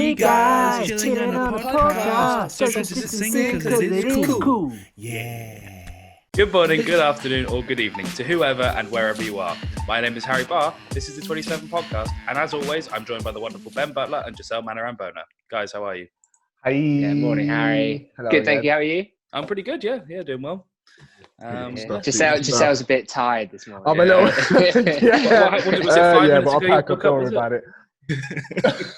Three guys chilling on a podcast. Just to sing because it's cool. Yeah. Good morning, good afternoon, or good evening to whoever and wherever you are. My name is Harry Barr. This is the 27 podcast, and as always, I'm joined by the wonderful Ben Butler and Joscel Manarambona. Guys, how are you? Hi. Yeah, morning, Harry. Hello Good, again. thank you. How are you? I'm pretty good, yeah, doing well. Giselle's a bit tired this morning. I'm a little. Yeah. Was it 5 minutes but I'll ago? pack up. Don't worry about it.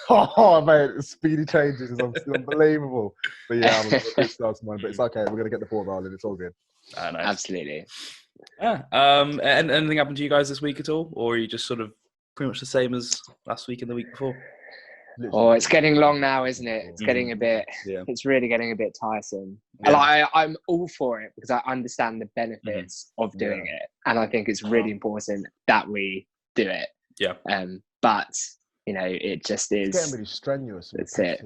Oh man, speedy changes is unbelievable. But yeah, I'm a bit slow this morning, but it's okay. We're gonna get the ball rolling. It's all good. Nice. Absolutely. Yeah. And anything happened to you guys this week at all, or are you just sort of pretty much the same as last week and the week before? Oh, it's getting long now, isn't it? It's getting a bit. Yeah. It's really getting a bit tiresome. Yeah. And I'm all for it because I understand the benefits of doing it, and I think it's really important that we do it. Yeah. But you know, it just is. It's getting really strenuous. That's it.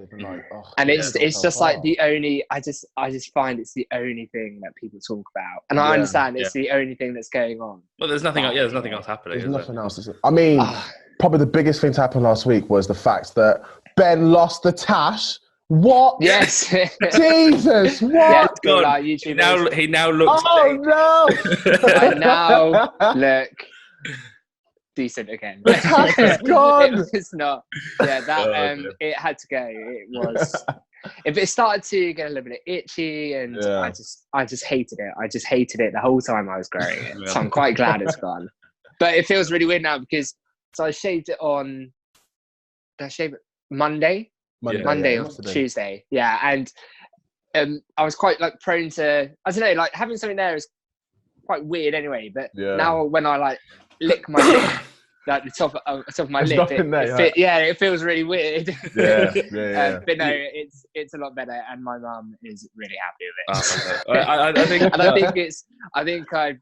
And it's just like the only. I just find it's the only thing that people talk about, and I understand it's the only thing that's going on. Well, there's nothing. There's nothing else happening. There's nothing else. I mean, probably the biggest thing to happen last week was the fact that Ben lost the tash. What? Yes. Jesus. What? Yeah, God. He now looks. Oh no! I now look decent again. The tash is gone. It's not. Yeah, that it had to go. It was. If it started to get a little bit itchy, and I just hated it. I just hated it the whole time I was growing it. Yeah. So I'm quite glad it's gone. But it feels really weird now because I shaved it on. Did I shave it Monday or Tuesday? Yeah, and I was quite like prone to. I don't know, like having something there is quite weird anyway. But now when I like lick my lip, like the top of my lip, it feels really weird. Yeah. But no, it's a lot better, and my mum is really happy with it. I think, and I think I've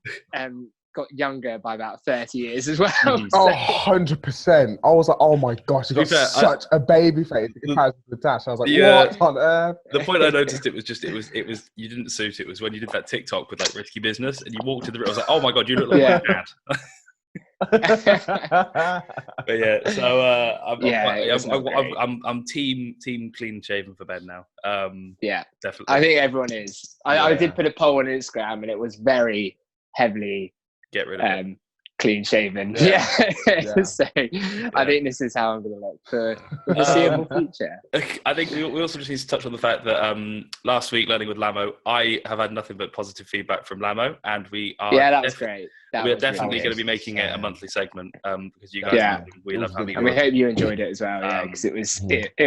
got younger by about 30 years as well. Oh, 100%. I was like, oh my gosh, you got such a baby face in comparison to the dash. I was like, what on earth? The point I noticed it was you didn't suit. It was when you did that TikTok with like risky business, and you walked in the room. I was like, oh my god, you look like my dad. But yeah, so I'm team clean shaven for Ben now. Yeah, definitely. I think everyone is. I did put a poll on Instagram, and it was very heavily get rid of it. Clean shaven. Yeah. So I think this is how I'm going to look for the foreseeable future. I think we also just need to touch on the fact that last week, learning with Lamo, I have had nothing but positive feedback from Lamo, and we are that was great. We're definitely going to be making it a monthly segment because you guys we love having it. And we hope you enjoyed it as well, because it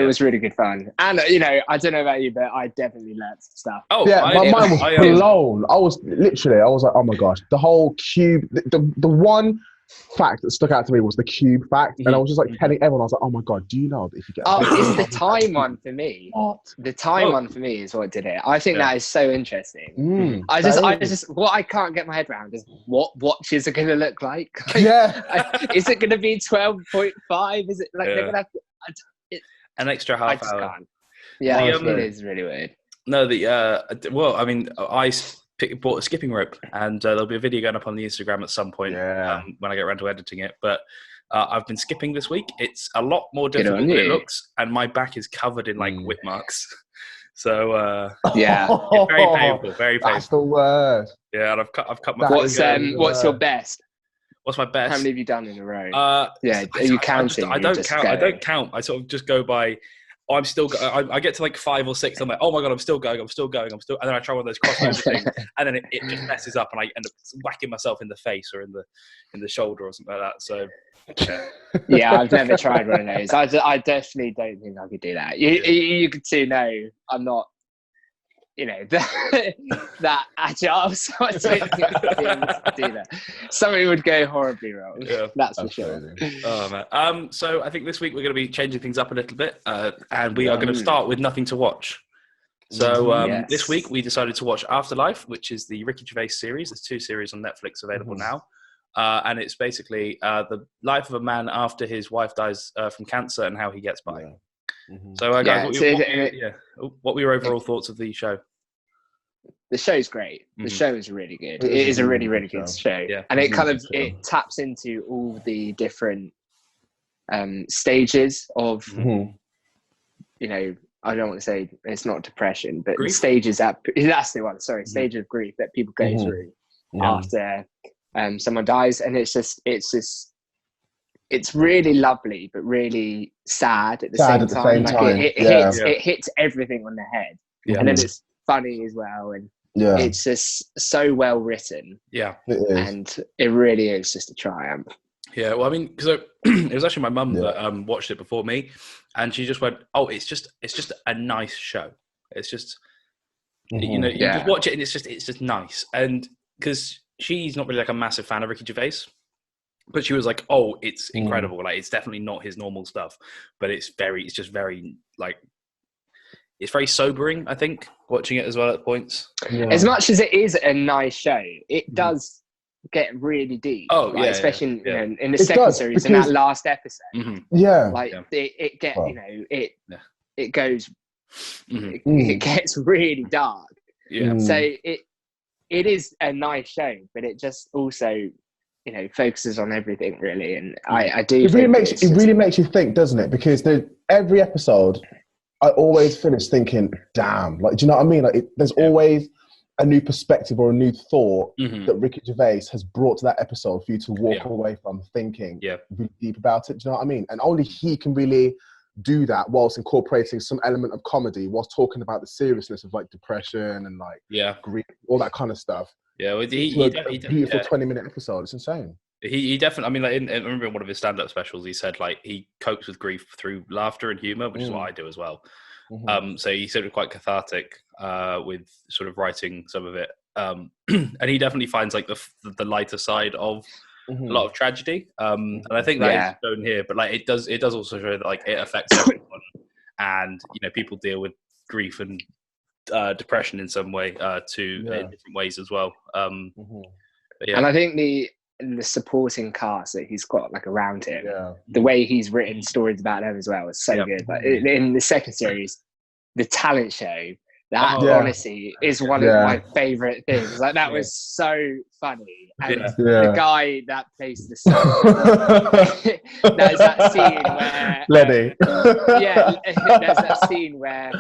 was really good fun. And you know, I don't know about you, but I definitely learned some stuff. Oh yeah, mine was blown. I was like, oh my gosh, the whole cube, the one fact that stuck out to me was the cube fact, and I was just like telling everyone, I was like, oh my god, do you know that if you get it's the time one for me. What? The time one for me is what did it. I think that is so interesting. I just what I can't get my head around is what watches are going to look like. Is it going to be 12.5? Is it like they're going to have an extra half hour? Can't. Yeah, it is really weird. No, I bought a skipping rope, and there'll be a video going up on the Instagram at some point when I get around to editing it. But I've been skipping this week. It's a lot more difficult than it looks, and my back is covered in like whip marks. So it's very painful, very painful. That's the worst. Yeah, and I've cut my. What's your best? What's my best? How many have you done in a row? Are you counting? I don't count. I don't count. I sort of just go by. I'm still. I get to like 5 or 6. I'm like, oh my god, I'm still going. And then I try one of those crossover things, and then it just messes up, and I end up whacking myself in the face or in the shoulder or something like that. So. Yeah, I've never tried one of those. I definitely don't think I could do that. You could see, no, I'm not. You know that agile, so I don't think I'd be able to do that. Something would go horribly wrong. Yeah, that's for sure. Oh man. So I think this week we're going to be changing things up a little bit, and we are going to start with nothing to watch. So this week we decided to watch Afterlife, which is the Ricky Gervais series. There's 2 series on Netflix available now, and it's basically the life of a man after his wife dies from cancer and how he gets by. Yeah. So, guys, what were your overall thoughts of the show? The show's great. The show is really good. It is a really, really good show. Yeah. And it taps into all the different stages of I don't want to say it's not depression, but grief? the stages that's the one. Sorry, stage of grief that people go through after someone dies, and it's really lovely, but really sad at the same time. It hits everything on the head, and then it's funny as well, and it's just so well written. Yeah, it is. And it really is just a triumph. Yeah, well, I mean, because it was actually my mum that watched it before me, and she just went, "Oh, it's just a nice show. It's just, you just watch it, and it's just nice." And because she's not really like a massive fan of Ricky Gervais, but she was like, "Oh, it's incredible. Like, it's definitely not his normal stuff, but it's just very like, it's very sobering. I think watching it as well at points. Yeah. As much as it is a nice show, it does get really deep. Oh, like, especially in the second series, in that last episode. It goes, it gets really dark. Yeah. So it is a nice show, but it just also focuses on everything really, and I do. It really makes you think, doesn't it? Because every episode, I always finish thinking, "Damn!" Like, do you know what I mean? Like, there's always a new perspective or a new thought that Ricky Gervais has brought to that episode for you to walk away from thinking really deep about it. Do you know what I mean? And only he can really do that whilst incorporating some element of comedy, whilst talking about the seriousness of like depression and like grief, all that kind of stuff. Yeah, well, he beautiful 20-minute episode. It's insane. He definitely. I mean, like, I remember in one of his stand-up specials, he said like he copes with grief through laughter and humor, which is what I do as well. So he said it was quite cathartic with sort of writing some of it, and he definitely finds like the lighter side of a lot of tragedy, and I think that is shown here. But like it does also show that like it affects everyone, and people deal with grief and depression in some way in different ways as well. And I think the supporting cast that he's got like around him, the way he's written stories about them as well is so good. Like in the second series, the talent show, that honestly is one of my favorite things. Like that was so funny. And the guy that plays the son, there's that scene where Lenny. there's that scene where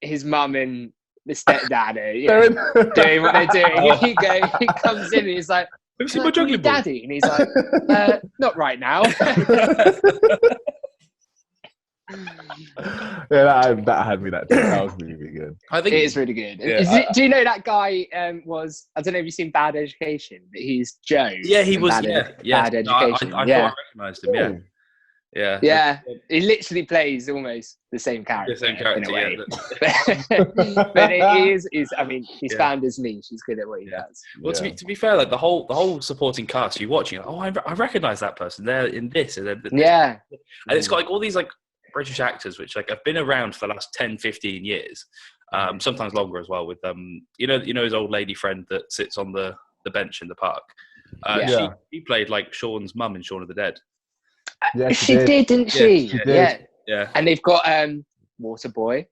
his mum and the stepdad are doing what they're doing. He comes in and he's like, "Have you seen my juggling ball, Daddy?" And he's like, "Not right now." That had me that day. That was really, really good. I think it is really good. Do you know that guy was? I don't know if you've seen Bad Education, but he's Joe. Yeah, he was. Bad Education. I thought I recognised him. Yeah. He literally plays almost the same character. In a way. But it is. I mean, he's found his niche. He's good at what he does. Well, to be fair, like the whole supporting cast, you watching, I recognise that person. They're in this, and and it's got like all these like British actors which like have been around for the last 10-15 years, sometimes longer as well, with his old lady friend that sits on the bench in the park. She played like Sean's mum in Shaun of the Dead. She did, didn't she? She did. Yeah. And they've got Waterboy.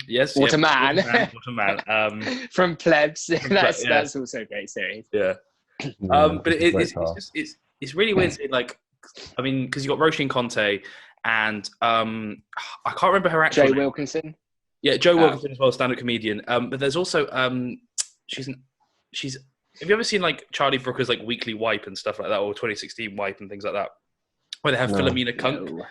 Yes. Waterman. Waterman. From Plebs. That's also a great series. Yeah. But it's really weird. Like, I mean, because you got Roisin Conte and I can't remember her actual name. Wilkinson. Yeah, Joe Wilkinson as well, stand-up comedian. But there's also she's. Have you ever seen like Charlie Brooker's like Weekly Wipe and stuff like that, or 2016 Wipe and things like that, where they have Philomena Kunk? No.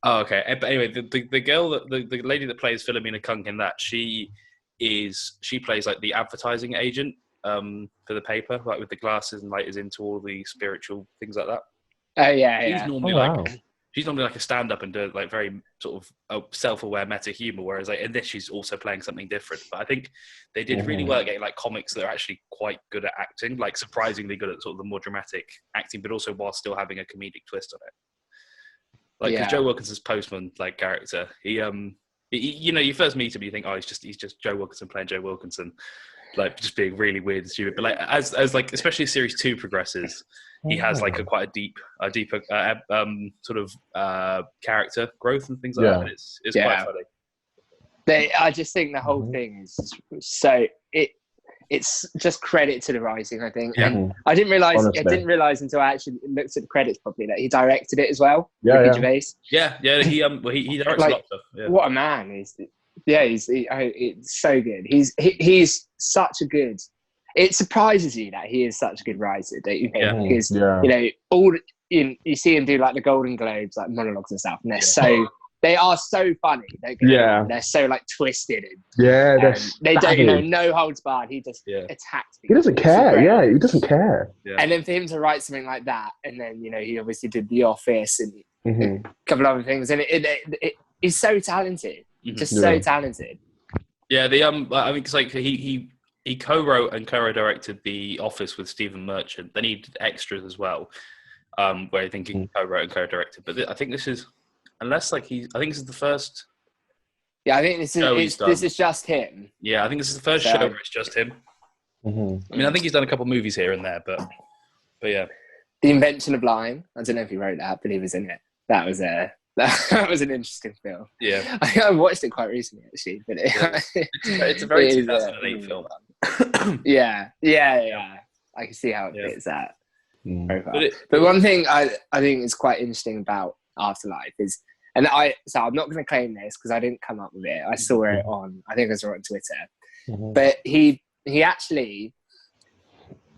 Oh, okay. But anyway, the girl, the lady that plays Philomena Kunk in that, she plays like the advertising agent for the paper, like with the glasses, and like is into all the spiritual things like that. Oh yeah. She's normally like a stand-up and does like very sort of self-aware meta humor, whereas like in this she's also playing something different. But I think they did really well at getting like comics that are actually quite good at acting, like surprisingly good at sort of the more dramatic acting, but also while still having a comedic twist on it. Like because Joe Wilkinson's postman like character, he you first meet him, you think, oh, he's just Joe Wilkinson playing Joe Wilkinson, like just being really weird and stupid. But like as like especially as series 2 progresses, he has like a deeper sort of character growth and things like that. And it's quite funny. I just think the whole thing is so it's just credit to the writing, I think. Yeah. And I didn't realize until I actually looked at the credits properly that he directed it as well. Ricky Gervais. Yeah, he directs a lot of stuff. Yeah. What a man! It's so good. He's such a good. It surprises you that he is such a good writer, don't you think? Yeah. Because you see him do like the Golden Globes, like monologues and stuff, and they are so funny. They're so like twisted and they don't no holds barred. He just attacks people. He doesn't care. Yeah, he doesn't care. Yeah. And then for him to write something like that, and then he obviously did The Office and a couple other things, and he's so talented, just so talented. Yeah, I mean, it's like he co-wrote and co-directed The Office with Stephen Merchant. Then he did extras as well, where I think he co-wrote and co-directed. But I think this is. Unless I think this is the first. Yeah, I think this is just him. Yeah, I think this is the first show where it's just him. Mm-hmm. I mean, I think he's done a couple of movies here and there, but yeah. The Invention of Lying. I don't know if he wrote that, but he was in it. That was an interesting film. Yeah, I watched it quite recently actually, but it's a very 2008 film. Yeah. I can see how it fits that. But one thing I think is quite interesting about Afterlife is, and so I'm not going to claim this because I didn't come up with it. I saw it I think I saw it on Twitter. But he actually,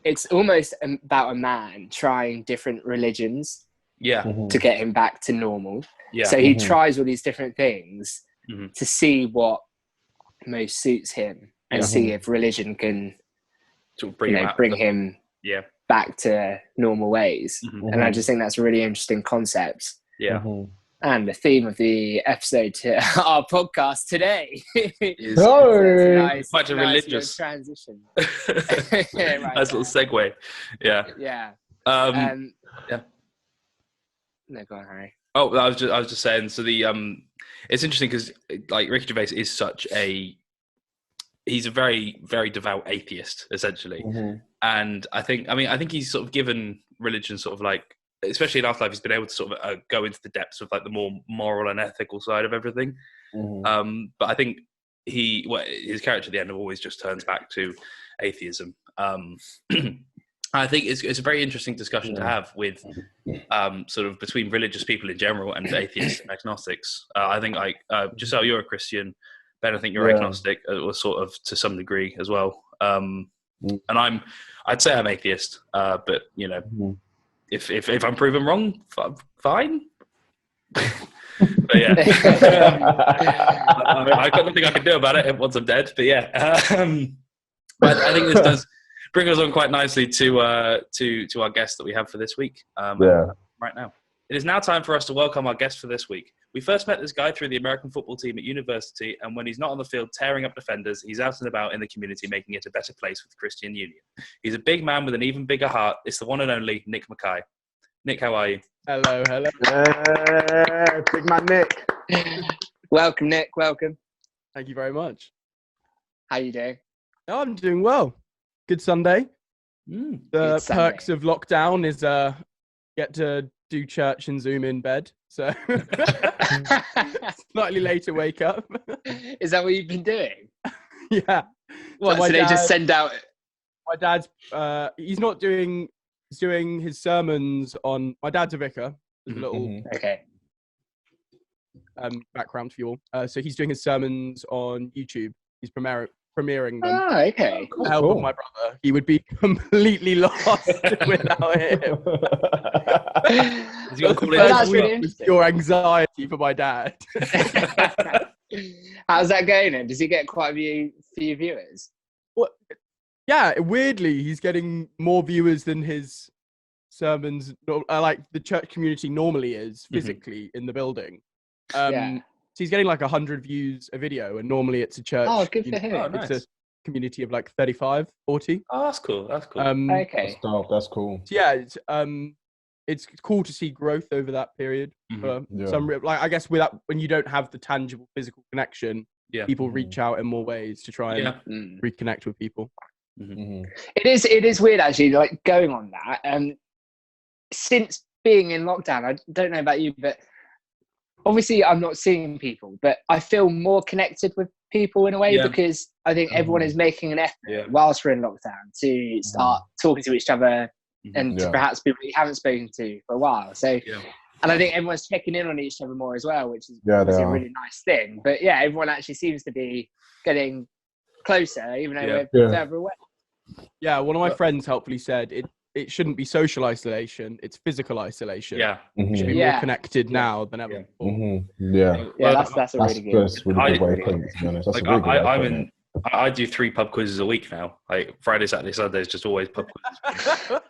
it's almost about a man trying different religions to get him back to normal. Yeah. So he tries all these different things to see what most suits him and see if religion can bring him back to normal ways. And I just think that's a really interesting concept. Yeah. And the theme of the episode to our podcast today is quite a religious transition. Nice little segue. Yeah. Yeah. Yeah. No, go on, Harry. Oh, I was just saying. So it's interesting because like Ricky Gervais is he's a very, very devout atheist essentially, and I think he's sort of given religion sort of like, especially in Afterlife, he's been able to sort of go into the depths of like the more moral and ethical side of everything. But I think his character at the end always just turns back to atheism. I think it's a very interesting discussion to have with sort of between religious people in general and atheists and agnostics. I think like Joscel, you're a Christian. Ben, I think you're agnostic, or sort of to some degree as well. And I'd say I'm atheist, but if I'm proven wrong, fine. But yeah, I got nothing I can do about it once I'm dead. But yeah, but I think this does bring us on quite nicely to our guest that we have for this week. Right now, it is now time for us to welcome our guest for this week. We first met this guy through the American football team at university, and when he's not on the field tearing up defenders, he's out and about in the community making it a better place with the Christian Union. He's a big man with an even bigger heart. It's the one and only Nick Mackay. Nick, how are you? Hello. Big man Nick. Welcome, Nick. Welcome. Thank you very much. How you doing? Oh, I'm doing well. Good Sunday. The perks of lockdown is get to do church and Zoom in bed. So slightly later wake up. Is that what you've been doing? Yeah. What, so they just send out... My dad's, he's doing his sermons on... My dad's a vicar. There's a little background for you all. So he's doing his sermons on YouTube. He's premiering them. Oh, okay. With the help of my brother. He would be completely lost without him. That's really interesting. Your anxiety for my dad. How's that going then? Does he get quite a few viewers? Well, yeah, weirdly, he's getting more viewers than his sermons, like the church community normally is physically in the building. So he's getting like 100 views a video, and normally it's a church. Oh, good for him. Oh, nice. It's a community of like 35, 40. Oh, that's cool. That's cool. Okay. That's cool. So yeah, it's cool to see growth over that period. Like I guess when you don't have the tangible physical connection, people reach out in more ways to try and reconnect with people. It is weird actually, like going on that. Since being in lockdown, I don't know about you, but obviously I'm not seeing people, but I feel more connected with people in a way because I think everyone is making an effort whilst we're in lockdown to start talking to each other and to perhaps people you haven't spoken to for a while. So, and I think everyone's checking in on each other more as well, which is obviously a really nice thing. But yeah, everyone actually seems to be getting closer, even though we're further away. Yeah, one of my friends helpfully said it shouldn't be social isolation, it's physical isolation. Yeah. We should be more connected now than ever before. That's a really good way of putting it, to be honest. That's a really good way of putting it. I do 3 pub quizzes a week now. Like Friday, Saturday, Sunday is just always pub quizzes.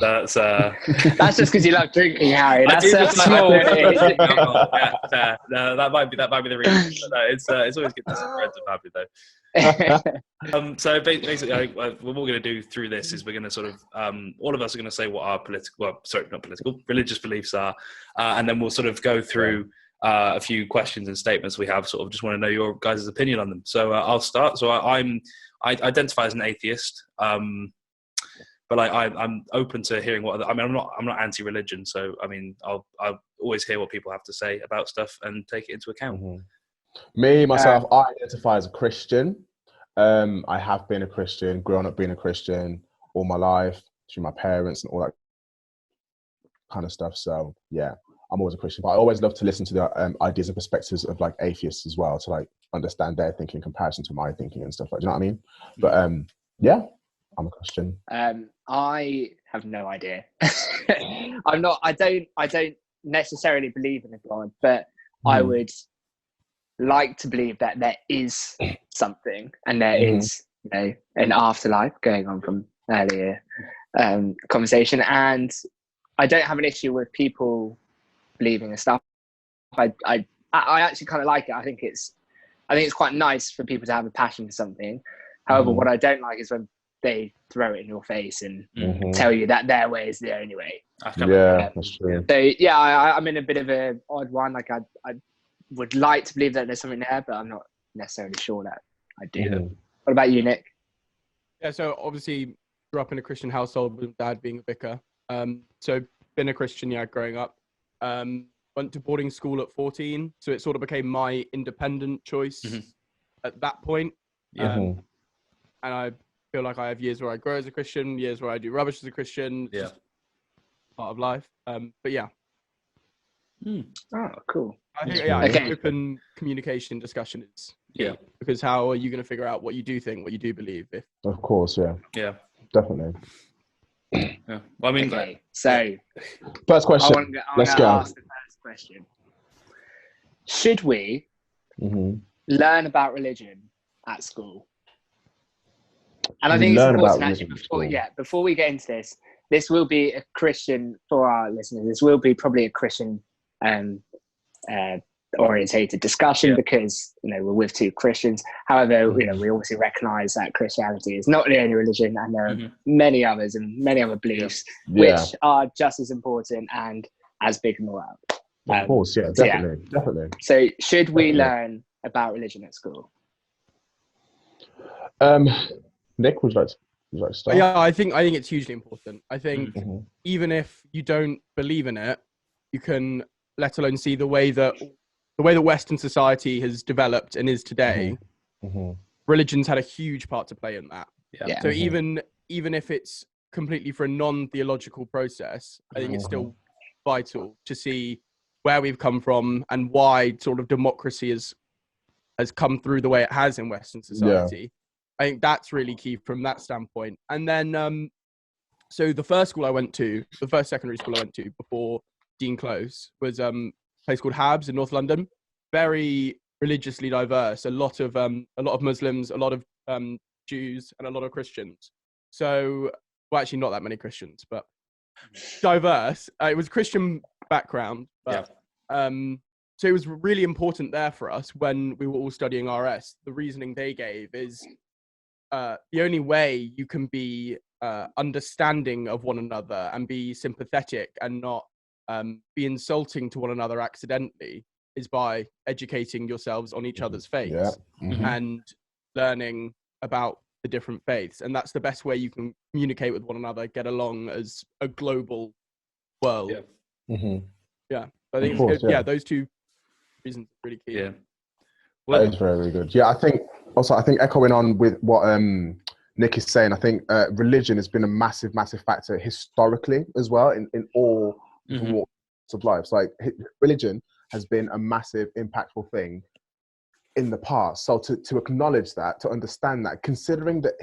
That's just because you love drinking, Harry. That's small. No, that might be the reason. But no, it's always good to see friends and family though. So basically, what we're going to do through this is we're going to sort of all of us are going to say what our religious beliefs are, and then we'll sort of go through a few questions and statements we have. Sort of just want to know your guys' opinion on them. So I'll start. So I identify as an atheist. But I'm open to hearing what other. I mean, I'm not anti-religion, so I mean, I'll always hear what people have to say about stuff and take it into account. Me myself, I identify as a Christian. I have been a Christian, grown up being a Christian all my life through my parents and all that kind of stuff. So yeah, I'm always a Christian. But I always love to listen to the ideas and perspectives of like atheists as well to like understand their thinking in comparison to my thinking and stuff. Like, do you know what I mean? But yeah. I'm a Christian. I have no idea. I don't necessarily believe in a God, but I would like to believe that there is something and there is, an afterlife going on from earlier conversation. And I don't have an issue with people believing in stuff. I actually kind of like it. I think it's quite nice for people to have a passion for something. However, what I don't like is when they throw it in your face and tell you that their way is the only way. That's true. So yeah, I'm in a bit of an odd one. Like I would like to believe that there's something there, but I'm not necessarily sure that I do. What about you, Nick? Yeah, so obviously grew up in a Christian household with dad being a vicar. So been a Christian, growing up. Went to boarding school at 14, so it sort of became my independent choice at that point. And I feel like I have years where I grow as a Christian, years where I do rubbish as a Christian. It's just part of life. But yeah. Oh, cool. I think open communication discussion is key, because how are you going to figure out what you do think, what you do believe? Of course, yeah, definitely. Yeah. Well, I mean, so first question. Let's go. Ask the first question. Should we learn about religion at school? And I think it's important actually before we get into this will be a Christian, for our listeners, this will be probably a Christian orientated discussion because, we're with 2 Christians. However, we obviously recognize that Christianity is not the only religion and there are many others and many other beliefs which are just as important and as big in the world. Of course, definitely. So should we learn about religion at school? Nick, would you like to start? Yeah, I think it's hugely important. I think even if you don't believe in it, you can, let alone see the way that Western society has developed and is today. Religion's had a huge part to play in that. Yeah. So even if it's completely for a non-theological process, I think it's still vital to see where we've come from and why sort of democracy has come through the way it has in Western society. I think that's really key from that standpoint. And then, so the first secondary school I went to before Dean Close was a place called Habs in North London. Very religiously diverse. A lot of Muslims, a lot of Jews, and a lot of Christians. So, well, actually not that many Christians, but diverse. It was Christian background, but so it was really important there for us when we were all studying RS. The reasoning they gave is the only way you can be understanding of one another and be sympathetic and not be insulting to one another accidentally is by educating yourselves on each other's faiths and learning about the different faiths. And that's the best way you can communicate with one another, get along as a global world. I think those 2 reasons are really key. Yeah. That is very, very good. Yeah, I think echoing on with what Nick is saying, I think religion has been a massive, massive factor historically as well in all walks of life. So, like, religion has been a massive, impactful thing in the past. So to acknowledge that, to understand that, considering that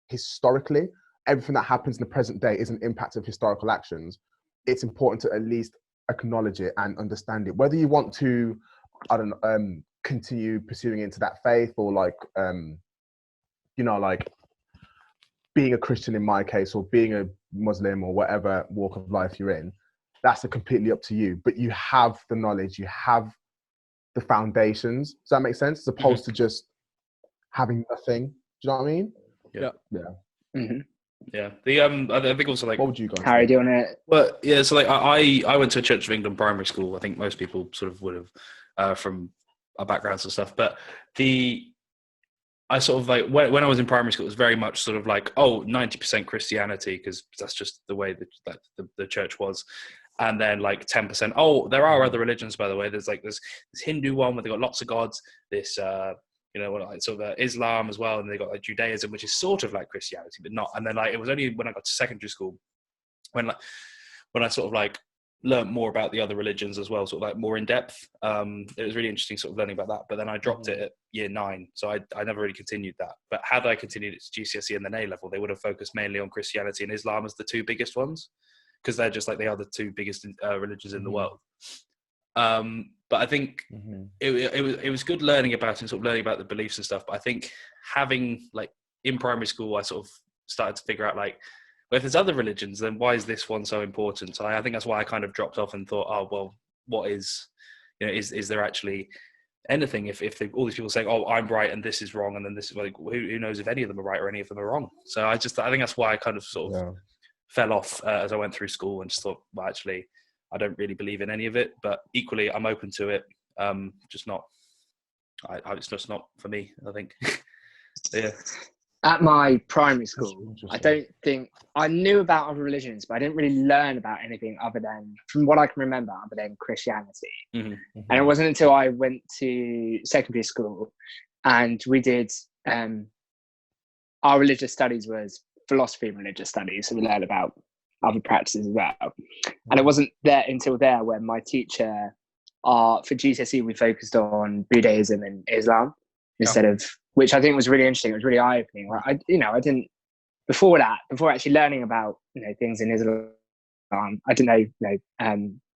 historically everything that happens in the present day is an impact of historical actions, it's important to at least acknowledge it and understand it. Whether you want to, I don't know, continue pursuing into that faith, or like, you know, like being a Christian in my case, or being a Muslim, or whatever walk of life you're in, that's completely up to you. But you have the knowledge, you have the foundations. Does that make sense? As opposed to just having nothing. Do you know what I mean? Yeah. Mm-hmm. Yeah. I think also, like, what would you guys Harry, say? do you want to? Well, yeah. So, like, I went to a Church of England primary school. I think most people sort of would have from our backgrounds and stuff. But I sort of, like, when I was in primary school, it was very much sort of like, 90% Christianity, because that's just the way that the church was. And then, like, 10%. Oh, there are other religions, by the way. There's this Hindu one where they've got lots of gods. This, like, sort of Islam as well, and they got, like, Judaism, which is sort of like Christianity, but not. And then, like, it was only when I got to secondary school when I sort of, like, learned more about the other religions as well, sort of, like, more in depth. It was really interesting sort of learning about that. But then I dropped it at year 9, so I never really continued that. But had I continued it to GCSE and then A level, they would have focused mainly on Christianity and Islam as the two biggest ones, because they're just, like, they are the two biggest religions in the world. But I think it was good learning about it and sort of learning about the beliefs and stuff. But I think having, like, in primary school, I sort of started to figure out, like, well, if there's other religions, then why is this one so important? So I think that's why I kind of dropped off and thought, oh, well, what is, is there actually anything? If all these people saying, oh, I'm right and this is wrong, and then this is, like, who knows if any of them are right or any of them are wrong? So I think that's why I kind of sort of fell off as I went through school, and just thought, well, actually, I don't really believe in any of it, but equally I'm open to it. Just not, it's just not for me, I think. Yeah. At my primary school, I don't think I knew about other religions, but I didn't really learn about anything other than, from what I can remember, other than Christianity. And it wasn't until I went to secondary school and we did, our religious studies was philosophy and religious studies, so we learned about other practices as well. And it wasn't until there when my teacher, for GCSE, we focused on Buddhism and Islam instead of, which I think was really interesting. It was really eye-opening. I didn't, before actually learning about, things in Islam, I didn't know,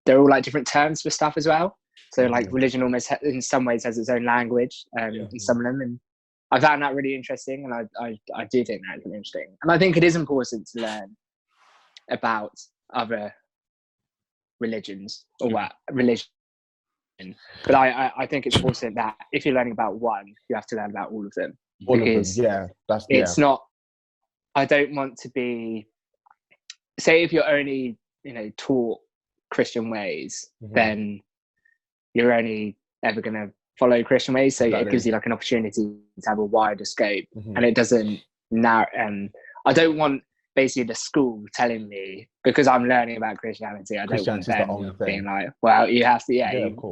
they're all, like, different terms for stuff as well. So, like, religion almost in some ways has its own language in some of them. And I found that really interesting, and I do think that's really interesting. And I think it is important to learn about other religions or religion. But I think it's important that if you're learning about one, you have to learn about all of them. It's not, I don't want to be, say if you're only, taught Christian ways, then you're only ever going to follow Christian ways. So it gives you, like, an opportunity to have a wider scope, and it doesn't narrow. I don't want basically the school telling me, because I'm learning about Christianity, I don't want them being like, well, you have to, you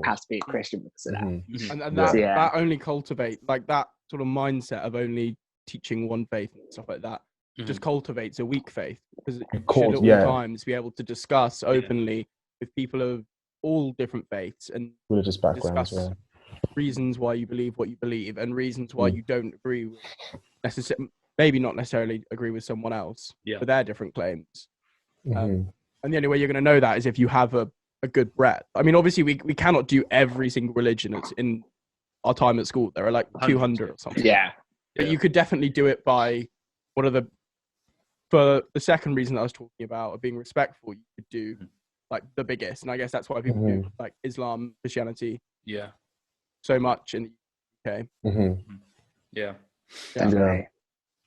have to be a Christian because of that. And that only cultivate, like, that sort of mindset of only teaching one faith and stuff like that, just cultivates a weak faith, because it should at all times be able to discuss openly with people of all different faiths and religious backgrounds, discuss reasons why you believe what you believe and reasons why you don't agree with maybe not necessarily agree with someone else for their different claims. And the only way you're going to know that is if you have a good breadth. I mean, obviously we cannot do every single religion that's in our time at school. There are like 200 or something. But you could definitely do it by for the second reason that I was talking about of being respectful, you could do like the biggest. And I guess that's why people do like Islam, Christianity so much in the UK. Definitely.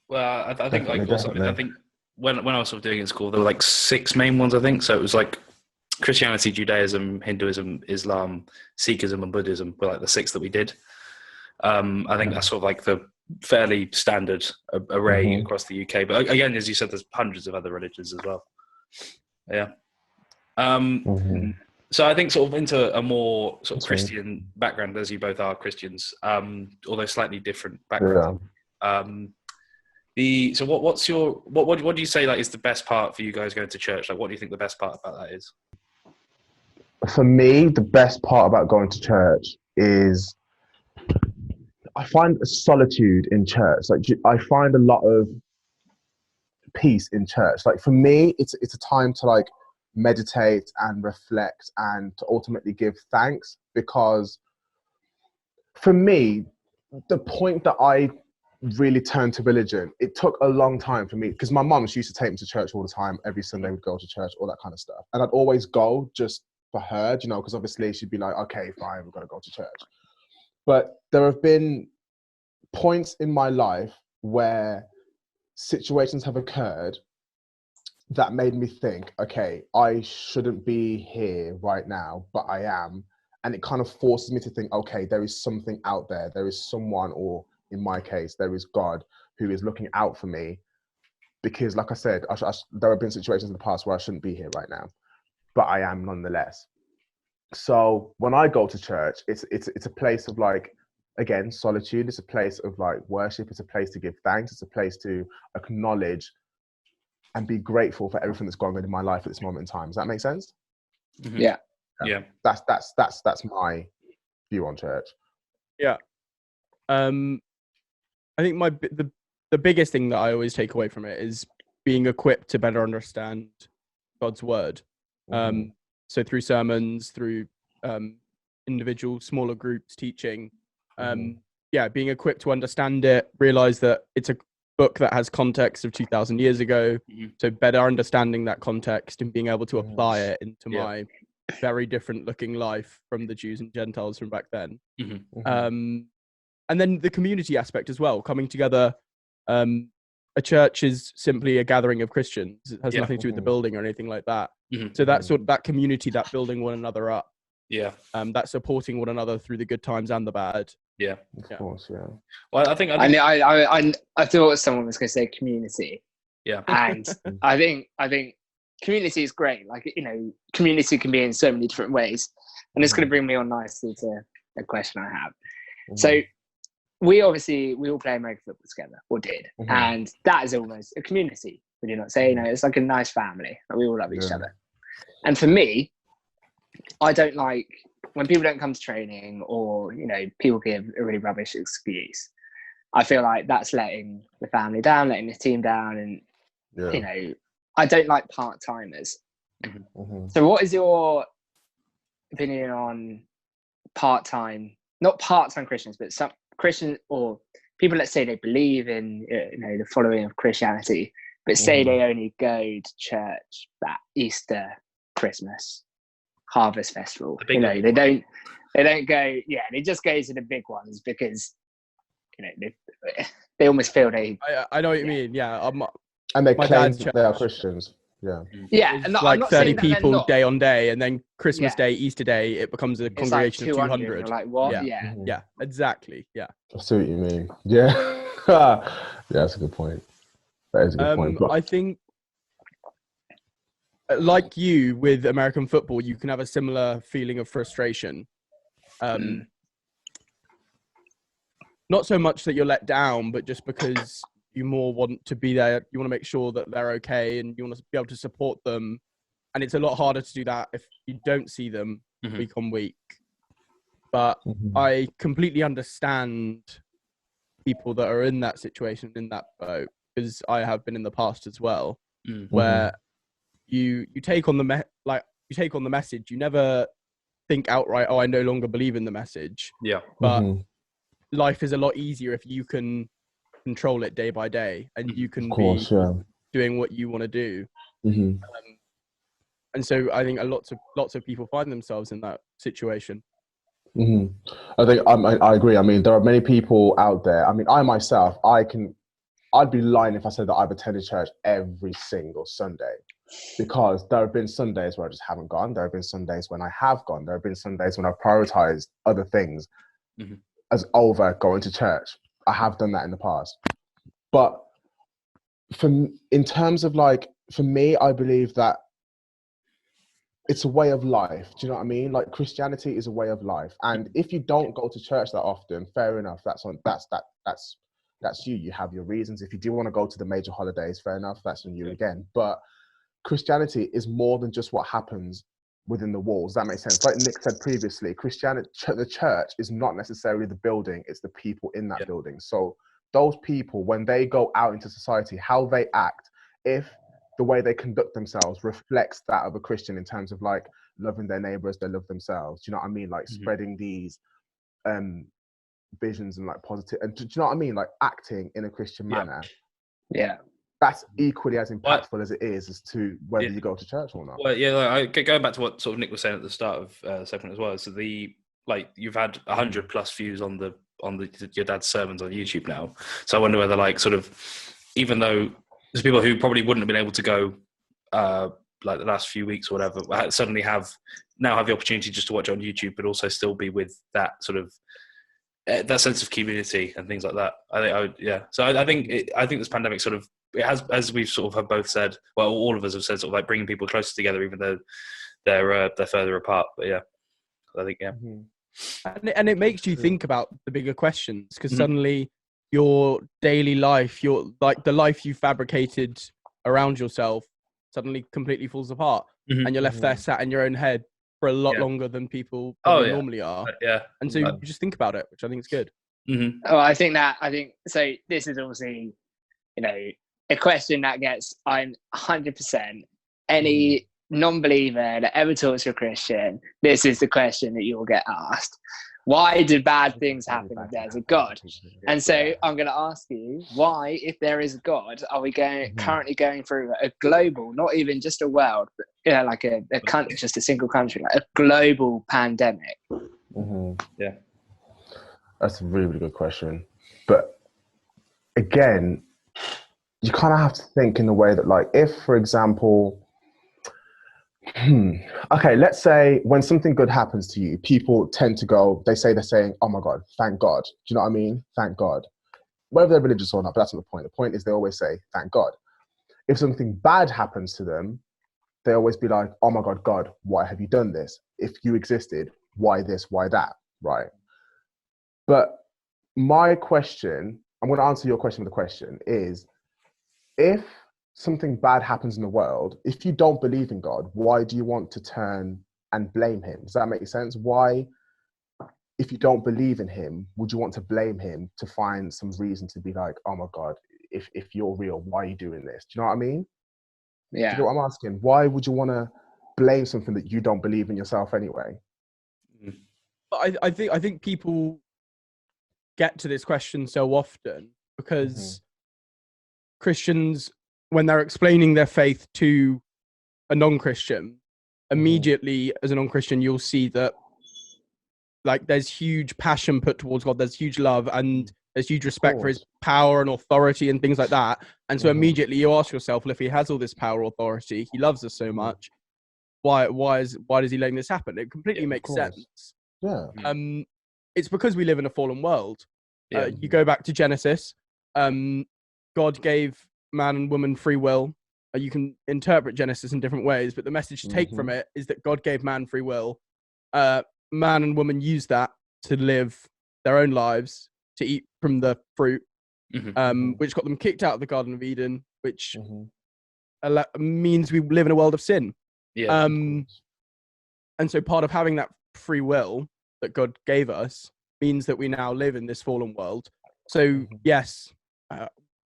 Well, I think I think when I was sort of doing it in school, there were like 6 main ones, I think. So it was like Christianity, Judaism, Hinduism, Islam, Sikhism, and Buddhism were like the 6 that we did. I think that's sort of like the fairly standard array across the UK. But again, as you said, there's hundreds of other religions as well. So I think sort of into a more sort of Christian background, as you both are Christians, although slightly different backgrounds. Yeah. So what do you say like is the best part for you guys going to church? Like, what do you think the best part about that is? For me, the best part about going to church is I find a solitude in church. Like, I find a lot of peace in church. Like, for me, it's a time to like meditate and reflect and to ultimately give thanks, because for me, the point that I really turned to religion, it took a long time for me, because my mum, she used to take me to church all the time. Every Sunday we'd go to church, all that kind of stuff. And I'd always go just for her, you know, because obviously she'd be like, okay, fine, we're going to go to church. But there have been points in my life where situations have occurred that made me think, okay, I shouldn't be here right now, but I am. And it kind of forces me to think, okay, there is something out there. There is someone, or in my case, there is God who is looking out for me. Because like I said, there have been situations in the past where I shouldn't be here right now, but I am nonetheless. So when I go to church, it's a place of like, again, solitude. It's a place of like worship. It's a place to give thanks. It's a place to acknowledge and be grateful for everything that's going on in my life at this moment in time. Does that make sense? Mm-hmm. Yeah. That's my view on church. Yeah. I think the biggest thing that I always take away from it is being equipped to better understand God's word. So through sermons, through individual smaller groups teaching, being equipped to understand it, realize that it's a book that has context of 2,000 years ago. So better understanding that context and being able to apply it into my very different looking life from the Jews and Gentiles from back then. And then the community aspect as well, coming together. A church is simply a gathering of Christians. It has nothing to do with the building or anything like that. So that sort of that community, that building one another up. That supporting one another through the good times and the bad. Of course. Well, I think I thought someone was going to say community. And I think community is great. Like, you know, community can be in so many different ways, and it's going to bring me on nicely to a question I have. So we all play American football together, or did, and that is almost a community. Would you not say? You know, it's like a nice family, and we all love each other. And for me, I don't like when people don't come to training, or, you know, people give a really rubbish excuse. I feel like that's letting the family down, letting the team down, and you know, I don't like part-timers. So what is your opinion on part-time, not part-time Christians, but some Christian or people that say they believe in, you know, the following of Christianity, but say they only go to church at Easter, Christmas, Harvest Festival. You know, they don't go. Yeah, they just go to the big ones because, you know, they almost feel they. I know what you mean. Yeah, and they claim they are Christians. And like 30 people day on day, and then Christmas Day, Easter Day, it becomes a congregation of 200. Like what? Yeah, exactly. Yeah, I see what you mean. Yeah, that's a good point. That is a good point. But I think, like you with American football, you can have a similar feeling of frustration. Not so much that you're let down, but just because you more want to be there, you want to make sure that they're okay, and you want to be able to support them. And it's a lot harder to do that if you don't see them week on week. But I completely understand people that are in that situation, in that boat, because I have been in the past as well, where you take on the message. You never think outright, oh, I no longer believe in the message. But life is a lot easier if you can control it day by day, and you can be doing what you want to do. And so I think lots of people find themselves in that situation. I think I agree. I mean, there are many people out there. I mean, I myself, I'd be lying if I said that I've attended church every single Sunday, because there have been Sundays where I just haven't gone. There have been Sundays when I have gone. There have been Sundays when I've prioritized other things as over going to church. I have done that in the past. But in terms of like, for me, I believe that it's a way of life. Do you know what I mean? Like Christianity is a way of life, and if you don't go to church that often, fair enough. That's you. You have your reasons. If you do want to go to the major holidays, fair enough. That's on you again. But Christianity is more than just what happens within the walls. That makes sense. Like Nick said previously, Christianity, the church is not necessarily the building; it's the people in that building. So those people, when they go out into society, how they act, if the way they conduct themselves reflects that of a Christian in terms of like loving their neighbor as they love themselves. Do you know what I mean? Like spreading these visions and like positive, and do you know what I mean? Like acting in a Christian manner. Yeah. That's equally as impactful as it is as to whether you go to church or not. Well, yeah, like, going back to what sort of Nick was saying at the start of the segment as well. So you've had 100 plus views on your dad's sermons on YouTube now. So I wonder whether like sort of, even though there's people who probably wouldn't have been able to go like the last few weeks or whatever, suddenly have the opportunity just to watch it on YouTube, but also still be with that sort of that sense of community and things like that. So I think this pandemic sort of, it has, as we've sort of have both said, well, all of us have said, sort of like bringing people closer together, even though they're further apart. But yeah, I think and it makes you think about the bigger questions, because suddenly your daily life, your like the life you fabricated around yourself, suddenly completely falls apart, and you're left there sat in your own head for a lot longer than people normally are. And so you just think about it, which I think is good. Oh, I think so. This is obviously, a question that gets, I'm 100% any non-believer that ever talks to a Christian, this is the question that you'll get asked. Why do bad things happen if there's a God? And so I'm going to ask you, why, if there is a God, are we currently going through a global, not even just a world, but like a country, just a single country, like a global pandemic? Yeah, that's a really, really good question. But again, you kind of have to think in the way that, like, if, for example, okay, let's say when something good happens to you, people tend to go, they're saying, oh my God, thank God. Do you know what I mean? Thank God. Whether they're religious or not, but that's not the point. The point is they always say, thank God. If something bad happens to them, they always be like, oh my God, God, why have you done this? If you existed, why this, why that, right? But my question, I'm going to answer your question with a question, is if something bad happens in the world, if you don't believe in God, why do you want to turn and blame him? Does that make sense? Why, if you don't believe in him, would you want to blame him to find some reason to be like, oh my God, if you're real, why are you doing this? Do you know what I mean? Yeah. Do you know what I'm asking? Why would you want to blame something that you don't believe in yourself anyway? But I think people get to this question so often because Christians, when they're explaining their faith to a non-Christian, immediately as a non-Christian, you'll see that like there's huge passion put towards God, there's huge love, and there's huge respect for his power and authority and things like that. And so immediately you ask yourself, well, if he has all this power, authority, he loves us so much, why is he letting this happen? It completely makes sense. Yeah. It's because we live in a fallen world. You go back to Genesis. God gave man and woman free will. You can interpret Genesis in different ways, but the message to take from it is that God gave man free will. Man and woman used that to live their own lives, to eat from the fruit, which got them kicked out of the Garden of Eden, which means we live in a world of sin. And so part of having that free will that God gave us means that we now live in this fallen world. So yes,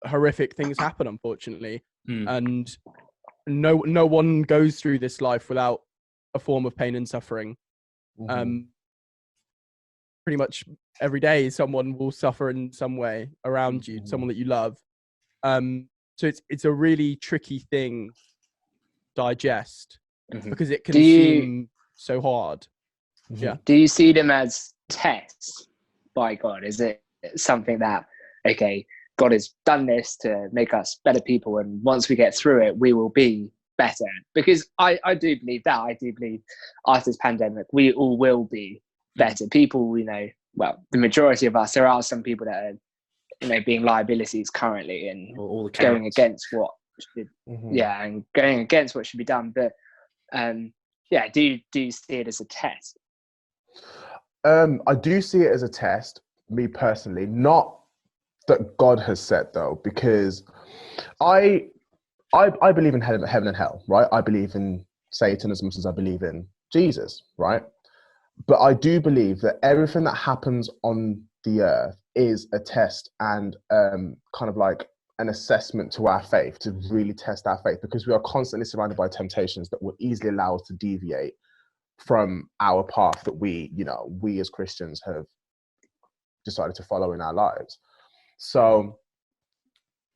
horrific things happen, unfortunately, and no one goes through this life without a form of pain and suffering. Pretty much every day someone will suffer in some way around you, someone that you love. So it's a really tricky thing to digest because it can seem so hard. Do you see them as tests by God? Is it something that, okay, God has done this to make us better people, and once we get through it, we will be better? Because I do believe that. I do believe after this pandemic, we all will be better people. Well, the majority of us. There are some people that are, being liabilities currently and going against what should, and going against what should be done. But do you see it as a test? I do see it as a test, me personally, not that God has set though, because I believe in heaven and hell, right? I believe in Satan as much as I believe in Jesus, right? But I do believe that everything that happens on the earth is a test and kind of like an assessment to our faith, to really test our faith, because we are constantly surrounded by temptations that will easily allow us to deviate from our path that we as Christians have decided to follow in our lives. So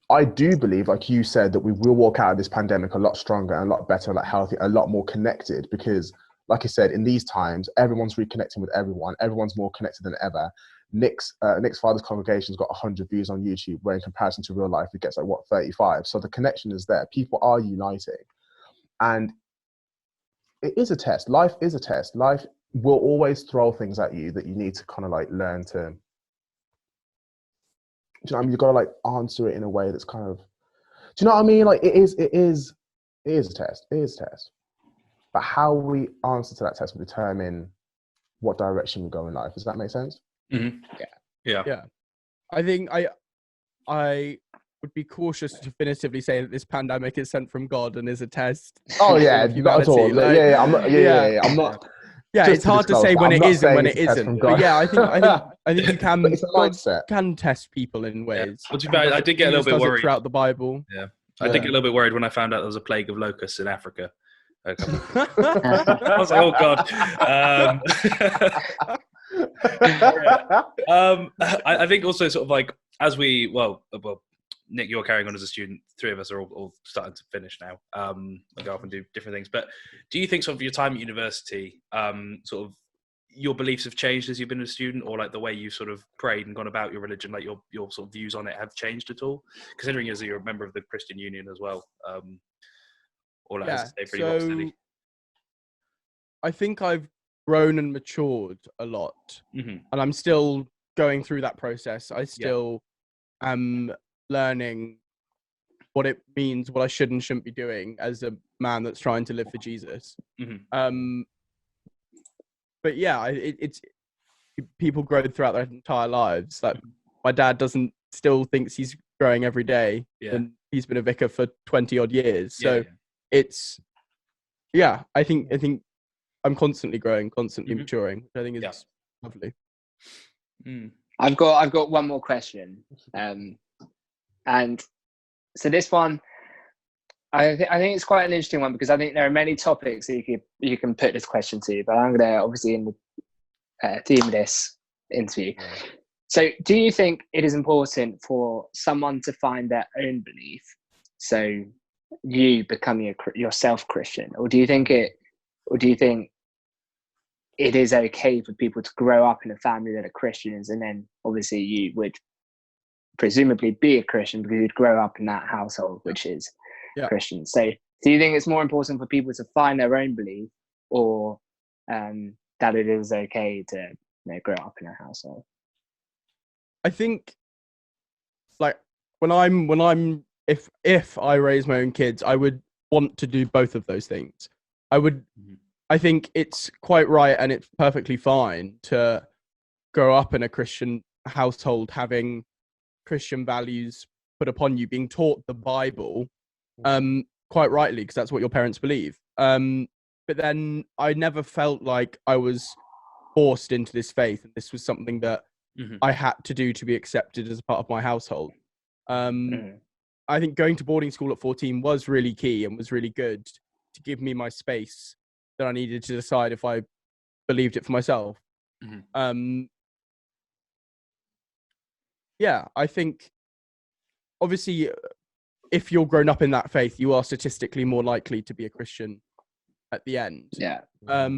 I do believe, like you said, that we will walk out of this pandemic a lot stronger and a lot better, a lot healthier, a lot more connected, because like I said, in these times, everyone's reconnecting with everyone. Everyone's more connected than ever. Nick's father's congregation's got 100 views on YouTube, where in comparison to real life, it gets like 35. So the connection is there. People are uniting. And it is a test. Life is a test. Life will always throw things at you that you need to kind of like learn to, do you know what I mean? You've got to like answer it in a way that's kind of, do you know what I mean? Like it is a test. It is a test. But how we answer to that test will determine what direction we go in life. Does that make sense? Mm-hmm. Yeah. I think I would be cautious to definitively say that this pandemic is sent from God and is a test. Oh yeah, not at all. Like, I'm not. I'm not. Yeah, it's hard to say when it is and when it isn't. But yeah, I think you can. It's a mindset. Can test people in ways. Yeah. I did get a little bit worried throughout the Bible. Yeah, I did get a little bit worried when I found out there was a plague of locusts in Africa. I was like, oh god. I think also sort of like as we well, Nick, you're carrying on as a student. Three of us are all starting to finish now. We go off and do different things. But do you think sort of your time at university, sort of your beliefs have changed as you've been a student, or like the way you sort of prayed and gone about your religion, like your sort of views on it have changed at all? Considering as you're a member of the Christian Union as well. Or like, has it stayed pretty rock steady? I think I've grown and matured a lot, mm-hmm. and I'm still going through that process. I still am learning what it means, what I should and shouldn't be doing as a man that's trying to live for Jesus. Mm-hmm. But yeah, it's people grow throughout their entire lives. Like my dad still thinks he's growing every day, and he's been a vicar for 20 odd years. So it's I think I'm constantly growing, constantly maturing, which I think is lovely. I've got one more question, and so this one, I think it's quite an interesting one, because I think there are many topics that you can put this question to, but I'm going to obviously in the theme of this interview. So, do you think it is important for someone to find their own belief? So, you becoming yourself Christian, or do you think it is okay for people to grow up in a family that are Christians, and then obviously you would presumably be a Christian because you'd grow up in that household which is Christian. So do you think it's more important for people to find their own belief, or that it is okay to grow up in a household? I think like when I'm if I raise my own kids, I would want to do both of those things. I think it's quite right and it's perfectly fine to grow up in a Christian household, having Christian values put upon you, being taught the Bible, quite rightly, because that's what your parents believe. But then I never felt like I was forced into this faith, and this was something that I had to do to be accepted as a part of my household. I think going to boarding school at 14 was really key and was really good to give me my space that I needed to decide if I believed it for myself. I think obviously if you're grown up in that faith, you are statistically more likely to be a Christian at the end. But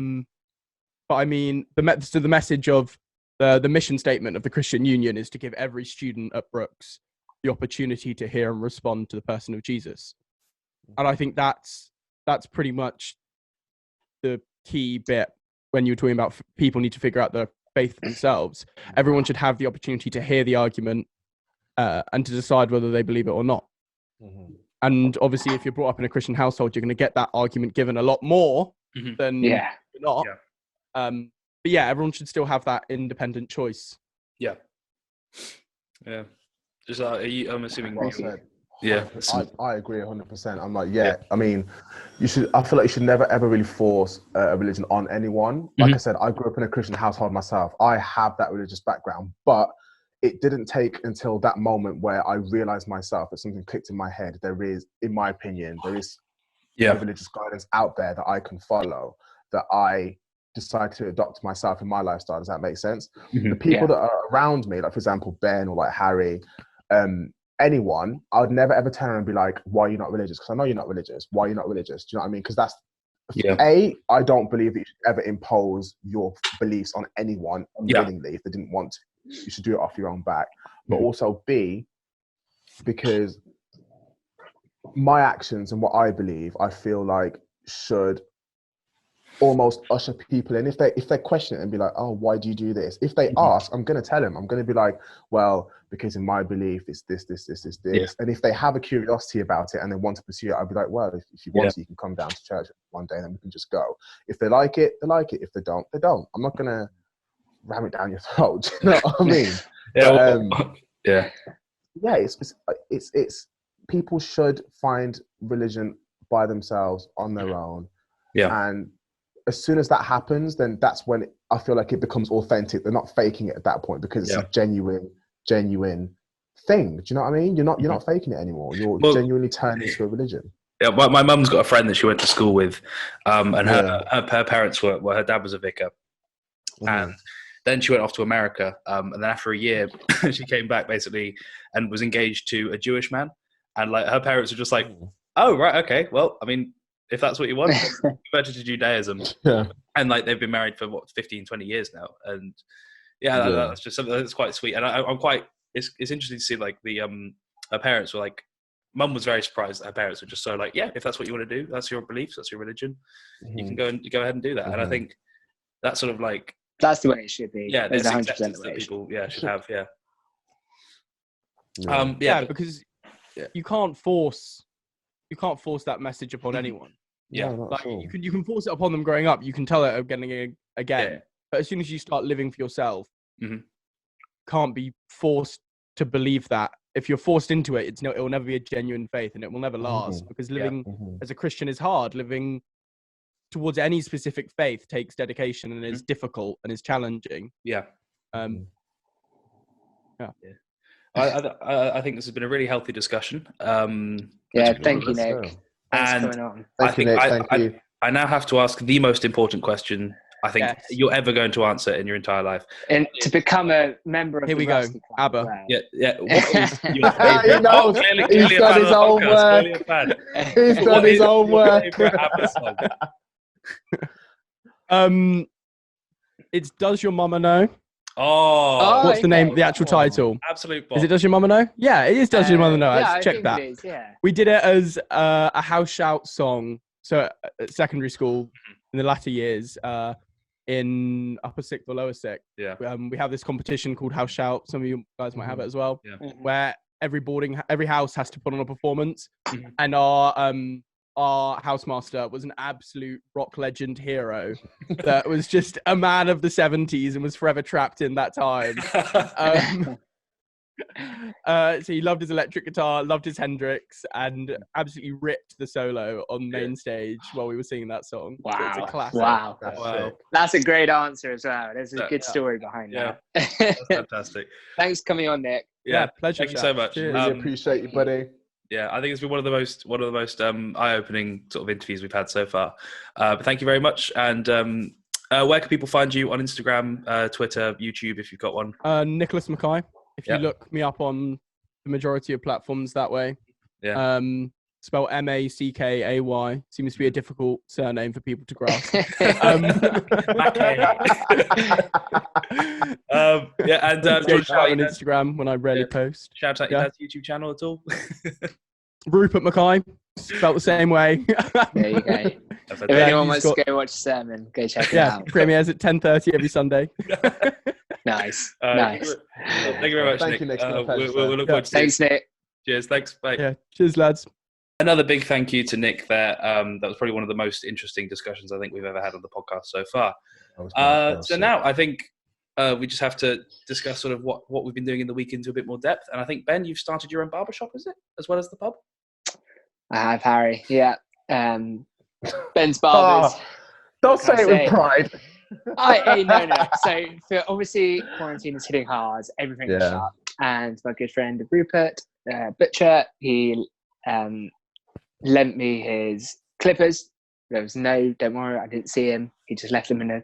I mean, the message of the mission statement of the Christian Union is to give every student at Brooks the opportunity to hear and respond to the person of Jesus. And I think that's pretty much the key bit when you're talking about people need to figure out their faith themselves. Everyone should have the opportunity to hear the argument and to decide whether they believe it or not. And obviously, if you're brought up in a Christian household, you're going to get that argument given a lot more then you're not. Yeah. But yeah, everyone should still have that independent choice. Yeah. Yeah. Just I'm assuming. Well said. Yeah. I agree 100%. I'm like, I mean, I feel like you should never ever really force a religion on anyone. Like I said, I grew up in a Christian household myself. I have that religious background, but it didn't take until that moment where I realized myself that something clicked in my head. There is, in my opinion, a religious guidance out there that I can follow, that I decide to adopt myself in my lifestyle. Does that make sense? The people that are around me, like for example, Ben or like Harry, anyone, I would never ever turn around and be like, why are you not religious? Because I know you're not religious. Why are you not religious? Do you know what I mean? Because that's I don't believe that you should ever impose your beliefs on anyone unwillingly if they didn't want to. You should do it off your own back. But also B, because my actions and what I believe, I feel like should almost usher people in. If they question it and be like, oh, why do you do this? If they ask, I'm going to tell them. I'm going to be like, well, because in my belief, it's this. And if they have a curiosity about it and they want to pursue it, I'll be like, well, if you want to, you can come down to church one day and then we can just go. If they like it, they like it. If they don't, they don't. I'm not going to ram it down your throat. You know what I mean? It's people should find religion by themselves on their own. Yeah. And as soon as that happens, then that's when I feel like it becomes authentic. They're not faking it at that point because it's a genuine thing. Do you know what I mean? You're not faking it anymore. You're genuinely turning into a religion. Yeah, my mum's got a friend that she went to school with, and her parents were her dad was a vicar, and then she went off to America, and then after a year, she came back basically and was engaged to a Jewish man, and like her parents were just like, oh right, okay, well, I mean, if that's what you want, converted to Judaism. And like they've been married for 15, 20 years now. And that's just something that's quite sweet. And I'm quite, it's interesting to see like her parents were like, mum was very surprised that her parents were just so like, yeah, if that's what you want to do, that's your beliefs, that's your religion, you can go ahead and do that. And I think that's sort of like, that's the way it should be. Yeah, there's 100% the way people should have. Because you can't force that message upon anyone. Like you can force it upon them growing up. You can tell it again. But as soon as you start living for yourself, can't be forced to believe that. If you're forced into it, it will never be a genuine faith, and it will never last. Because living as a Christian is hard. Living towards any specific faith takes dedication and is difficult and is challenging. I think this has been a really healthy discussion. Thank you, Nick. And I now have to ask the most important question I think you're ever going to answer in your entire life. And to become a member of Here we go, ABBA. What is your favorite? He's done his own work. He's done his own work. It's Does Your Mama Know? Oh, what's the name? The actual title? Absolute bomb. Is it Does Your Mama Know? Yeah, it is Does Your Mama Know. I checked that. It is, we did it as a house shout song. So at secondary school in the latter years, in upper sixth or lower sixth, we have this competition called House Shout. Some of you guys might have it as well, where every house has to put on a performance, and our housemaster was an absolute rock legend hero that was just a man of the 70s and was forever trapped in that time. So he loved his electric guitar, loved his Hendrix, and absolutely ripped the solo on main stage while we were singing that song. Wow. So it's a classic. Wow. That's a great answer as well. There's a good story behind that. That's fantastic. Thanks for coming on, Nick. Yeah, pleasure. Thank you so much. Really appreciate you, buddy. Yeah, I think it's been one of the most eye-opening sort of interviews we've had so far. But thank you very much. And where can people find you on Instagram, Twitter, YouTube, if you've got one? Nicholas Mackay. If you look me up on the majority of platforms that way. Spelled Mackay. Seems to be a difficult surname for people to grasp. And shout on Instagram when I rarely post. Shout out your dad's YouTube channel at all? Rupert Mackay, spelled the same way. There you go. If anyone wants to go watch a sermon, go check it out. Premieres at 10:30 every Sunday. Nice. Thank you very much, Nick. Thank you, Nick. We'll look forward to Thanks, Nick. Cheers. Thanks. Bye. Cheers, lads. Another big thank you to Nick there. That was probably one of the most interesting discussions I think we've ever had on the podcast so far. So now I think we just have to discuss sort of what we've been doing in the week into a bit more depth. And I think, Ben, you've started your own barbershop, is it? As well as the pub? I have, Harry. Yeah. Ben's Barbers. Don't say it with pride. No. So obviously quarantine is hitting hard. Everything is shut. And my good friend Rupert Butcher, he lent me his clippers. There was don't worry, I didn't see him. He just left them in a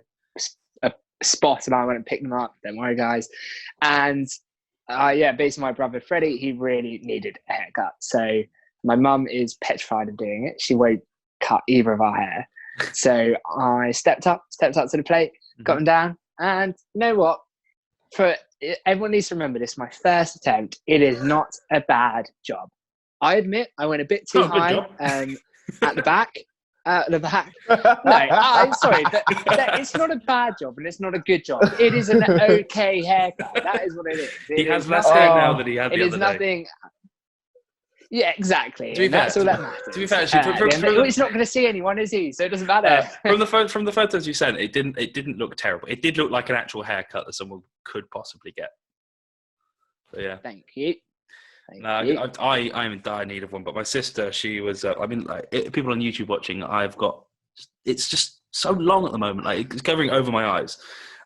spot, and I went and picked them up. Don't worry, guys. And basically my brother Freddie, he really needed a haircut. So my mum is petrified of doing it. She won't cut either of our hair. So I stepped up to the plate, got them down, and you know what? Everyone needs to remember this. My first attempt. It is not a bad job. I admit I went a bit too high at the back. No, I'm sorry, but it's not a bad job and it's not a good job. It is an okay haircut. That is what it is. He has less hair now than he had the other day. It is nothing. Yeah, exactly. That's all that matters. To be fair, actually, he's not going to see anyone, is he? So it doesn't matter. From the photos you sent, it didn't look terrible. It did look like an actual haircut that someone could possibly get. So yeah. Thank you. I'm in dire need of one. But my sister, she was. People on YouTube watching. It's just so long at the moment. Like it's covering over my eyes.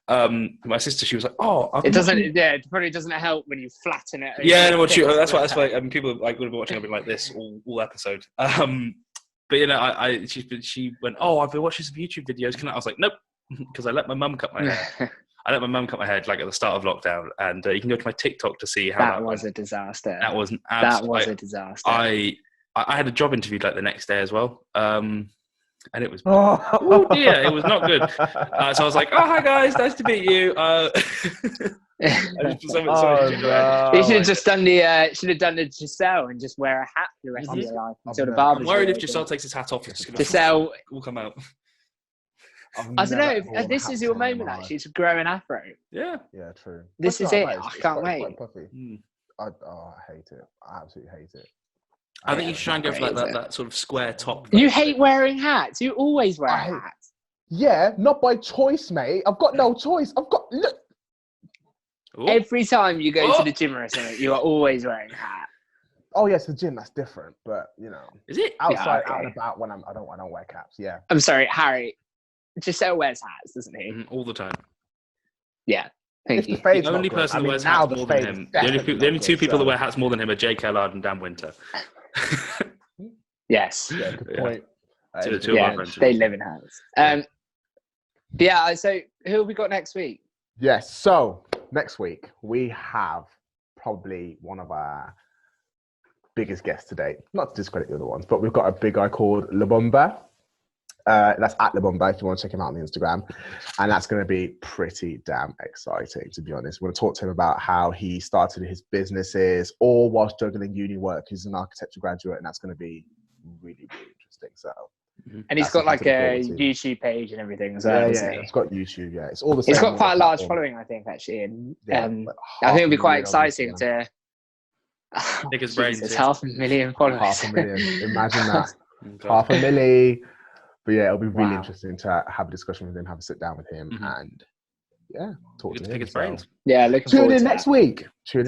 My sister, she was like, "Oh, it doesn't. Yeah, it probably doesn't help when you flatten it." Yeah, no, that's why. I mean, people like would have been watching. I've been like this all episode. But you know, she went, "Oh, I've been watching some YouTube videos." I was like, "Nope," because I let my mum cut my hair. I let my mum cut my hair like at the start of lockdown, and you can go to my TikTok to see how that was a disaster. That was a disaster. I had a job interview like the next day as well. And it was, oh dear, it was not good. So I was like, "Oh, hi guys, nice to meet you." You should have just done the Joscel and just wear a hat for the rest of your life until the barber. I'm worried if Joscel takes his hat off, it's just Joscel will come out. I don't know. This is your moment actually to grow an afro. Yeah, true. This is it. I can't wait. I hate it. I absolutely hate it. I think you should try and go for like that sort of square top. You hate wearing hats. You always wear hats. Yeah, not by choice, mate. I've got no choice. Look. Ooh. Every time you go to the gym or something, you are always wearing a hat. Oh yes, the gym, that's different. But you know, is it outside out and about when I don't wear caps. Yeah. I'm sorry, Harry. Joscel wears hats, doesn't he? All the time. Yeah. Thank you. The only person that wears hats more than him. The only two people that wear hats more than him are Jake Ellard and Dan Winter. Yes. Yeah, good point. They live in hats. So who have we got next week? Yes, so next week we have probably one of our biggest guests today. Not to discredit the other ones, but we've got a big guy called Labumba. That's at Labumba if you want to check him out on the Instagram. And that's going to be pretty damn exciting, to be honest. We're going to talk to him about how he started his businesses, all whilst juggling uni work. He's an architecture graduate, and that's going to be really, really interesting. So, and he's got like a YouTube page and everything as well. Yeah, it's got YouTube. Yeah, it's all the same. He's got quite a large following, I think, actually. And I think it'll be quite exciting to pick his brains. It's 500,000 followers. 500,000. Imagine that. 500,000. But yeah, it'll be really interesting to have a discussion with him, have a sit down with him, and talk to him. Pick his brains. Yeah, looking forward to Tune in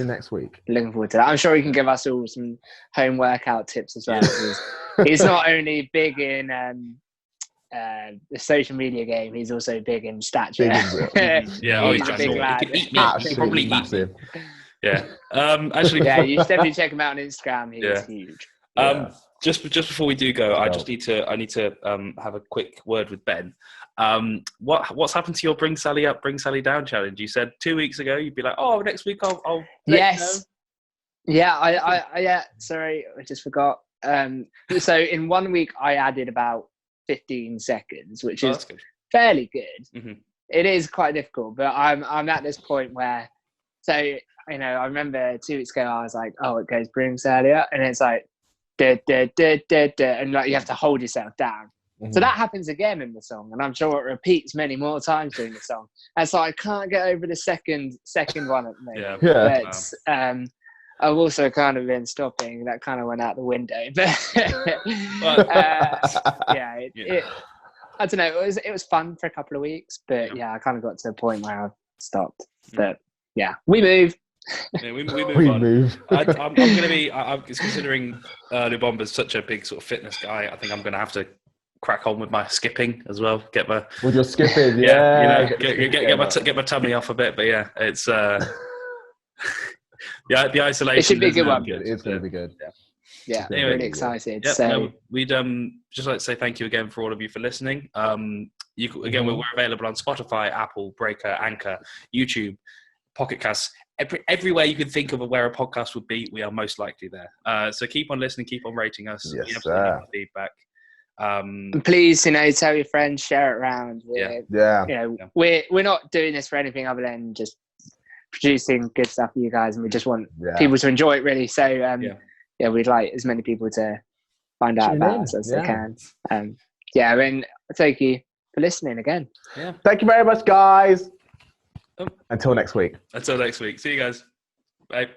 next week. Looking forward to that. I'm sure he can give us all some home workout tips as well. He's not only big in the social media game, he's also big in stature. He's a big lad. He can eat me. Probably massive. Yeah. Actually, you should definitely check him out on Instagram. He's huge. Just before we do go, I need to have a quick word with Ben. What's happened to your Bring Sally Up, Bring Sally Down challenge? You said 2 weeks ago you'd be like, oh, next week I'll yes. Yeah, I sorry, I just forgot. So in 1 week I added about 15 seconds, which is fairly good. Mm-hmm. It is quite difficult, but I'm at this point where, so I remember 2 weeks ago I was like, oh, it goes Bring Sally Up, and it's like da, da, da, da, da, and like you have to hold yourself down. Mm-hmm. So that happens again in the song, and I'm sure it repeats many more times during the song. And so I can't get over the second one at the moment. Yeah. But I've also kind of been stopping. That kind of went out the window. But I don't know. It was fun for a couple of weeks, but I kind of got to a point where I stopped. But we move. Yeah, we move on. I'm going to be. I'm considering Lubomba's such a big sort of fitness guy. I think I'm going to have to crack on with my skipping as well. With your skipping, get my tummy off a bit. But it's the isolation. It should be a good one. It's going to be good. Yeah, anyway, really excited. Yep, so we'd just like to say thank you again for all of you for listening. We're available on Spotify, Apple, Breaker, Anchor, YouTube, Pocket Casts. Everywhere you can think of where a podcast would be, we are most likely there. So keep on listening, keep on rating us. Yes, we absolutely need feedback. Please, tell your friends, share it around. We're not doing this for anything other than just producing good stuff for you guys, and we just want people to enjoy it, really. So we'd like as many people to find out about us as they can. And thank you for listening again. Yeah. Thank you very much, guys. Until next week. See you guys. Bye.